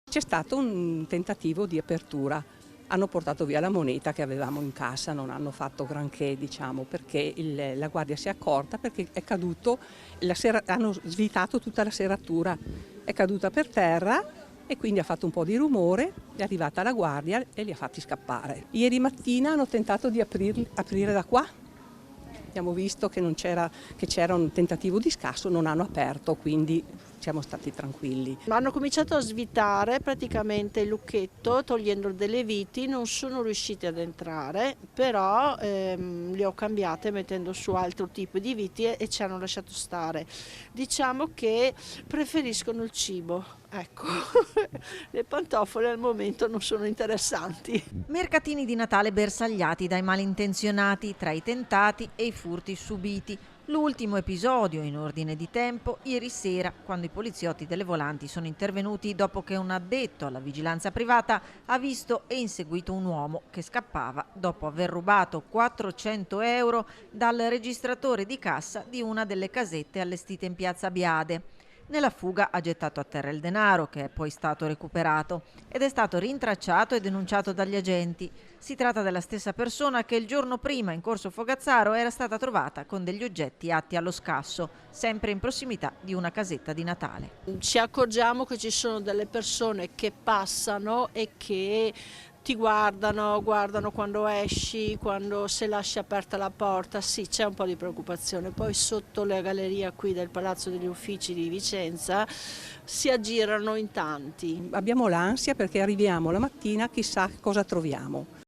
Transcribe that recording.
C'è stato un tentativo di apertura, hanno portato via la moneta che avevamo in cassa, non hanno fatto granché, diciamo, perché la guardia si è accorta perché è caduto, hanno svitato tutta la serratura, è caduta per terra e quindi ha fatto un po' di rumore, è arrivata la guardia e li ha fatti scappare. Ieri mattina hanno tentato di aprire da qua, abbiamo visto che c'era un tentativo di scasso, non hanno aperto, quindi siamo stati tranquilli. Hanno cominciato a svitare praticamente il lucchetto togliendo delle viti, non sono riusciti ad entrare, però le ho cambiate mettendo su altro tipo di viti e ci hanno lasciato stare. Diciamo che preferiscono il cibo, ecco, le pantofole al momento non sono interessanti. Mercatini di Natale bersagliati dai malintenzionati tra i tentati e i furti subiti. L'ultimo episodio in ordine di tempo ieri sera, quando i poliziotti delle volanti sono intervenuti dopo che un addetto alla vigilanza privata ha visto e inseguito un uomo che scappava dopo aver rubato 400 euro dal registratore di cassa di una delle casette allestite in piazza Biade. Nella fuga ha gettato a terra il denaro, che è poi stato recuperato, ed è stato rintracciato e denunciato dagli agenti. Si tratta della stessa persona che il giorno prima in corso Fogazzaro era stata trovata con degli oggetti atti allo scasso, sempre in prossimità di una casetta di Natale. Ci accorgiamo che ci sono delle persone che passano e che ti guardano quando esci, quando se lasci aperta la porta, sì, c'è un po' di preoccupazione. Poi sotto la galleria qui del Palazzo degli Uffici di Vicenza si aggirano in tanti. Abbiamo l'ansia perché arriviamo la mattina, chissà cosa troviamo.